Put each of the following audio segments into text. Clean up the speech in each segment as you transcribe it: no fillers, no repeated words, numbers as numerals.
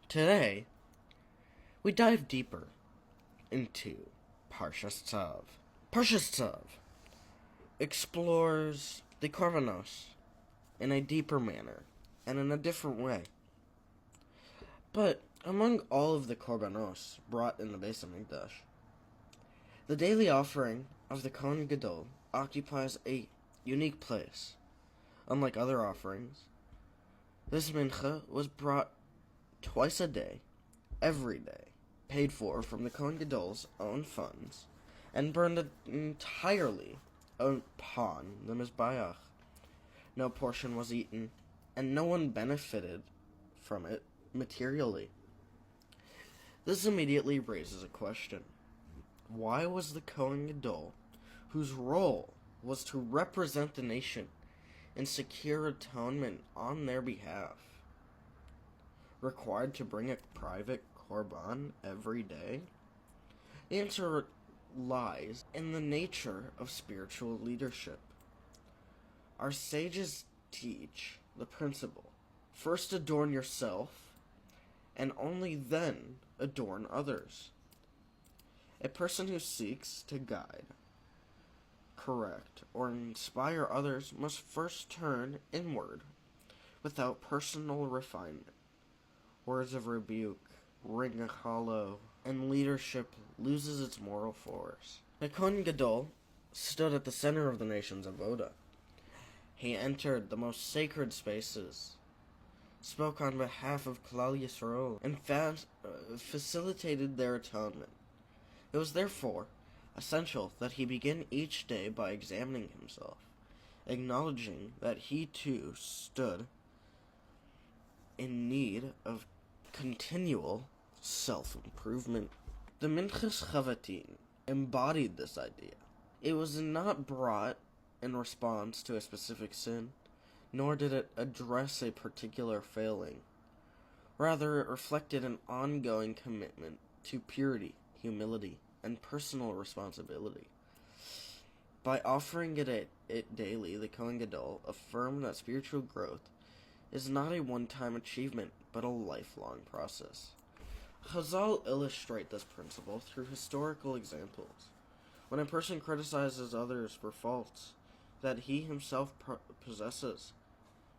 Today, we dive deeper into Parsha Tzav. Parsha Tzav explores the Korbanos in a deeper manner and in a different way. But among all of the Korbanos brought in the Beis Hamikdash, the daily offering of the Kohen Gadol occupies a unique place. Unlike other offerings, this mincha was brought twice a day, every day, paid for from the Kohen Gadol's own funds, and burned entirely upon the Mizbeach. No portion was eaten, and no one benefited from it materially. This immediately raises a question. Why was the Kohen Gadol, whose role was to represent the nation and secure atonement on their behalf, required to bring a private korban every day? The answer lies in the nature of spiritual leadership. Our sages teach the principle: first adorn yourself, and only then adorn others. A person who seeks to guide, correct, or inspire others must first turn inward without personal refinement. Words of rebuke ring hollow, and leadership loses its moral force. The Kohen Gadol stood at the center of the nation's avoda. He entered the most sacred spaces, spoke on behalf of Klal Yisrael, and facilitated their atonement. It was therefore essential that he begin each day by examining himself, acknowledging that he too stood in need of continual self-improvement. The Minchas Chavatin embodied this idea. It was not brought in response to a specific sin, nor did it address a particular failing. Rather, it reflected an ongoing commitment to purity, humility, and personal responsibility. By offering it daily, the Kohen Gadol affirmed that spiritual growth is not a one-time achievement, but a lifelong process. Chazal illustrate this principle through historical examples. When a person criticizes others for faults that he himself possesses,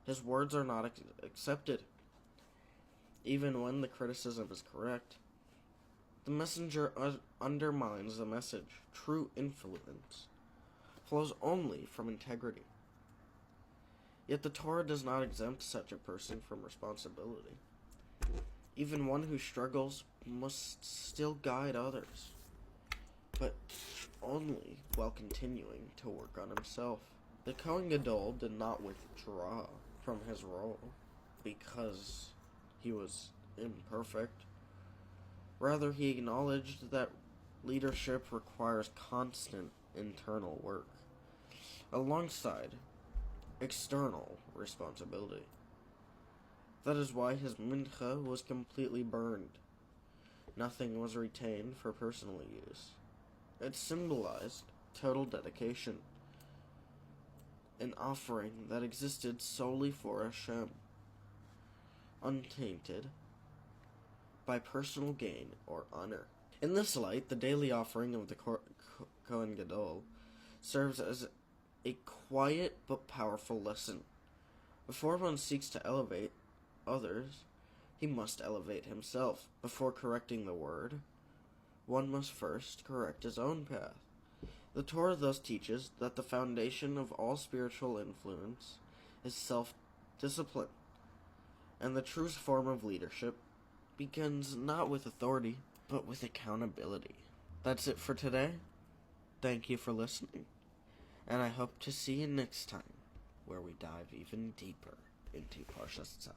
his words are not accepted, even when the criticism is correct. The messenger undermines the message. True influence flows only from integrity. Yet the Torah does not exempt such a person from responsibility. Even one who struggles must still guide others, but only while continuing to work on himself. The Kohen Gadol did not withdraw from his role because he was imperfect. Rather, he acknowledged that leadership requires constant internal work, alongside external responsibility. That is why his mincha was completely burned. Nothing was retained for personal use. It symbolized total dedication, an offering that existed solely for Hashem, untainted by personal gain or honor. In this light, the daily offering of the Kohen Gadol serves as a quiet but powerful lesson. Before one seeks to elevate others, he must elevate himself. Before correcting the word, one must first correct his own path. The Torah thus teaches that the foundation of all spiritual influence is self-discipline, and the truest form of leadership begins not with authority, but with accountability. That's it for today. Thank you for listening, and I hope to see you next time, where we dive even deeper into Parsha Tzav.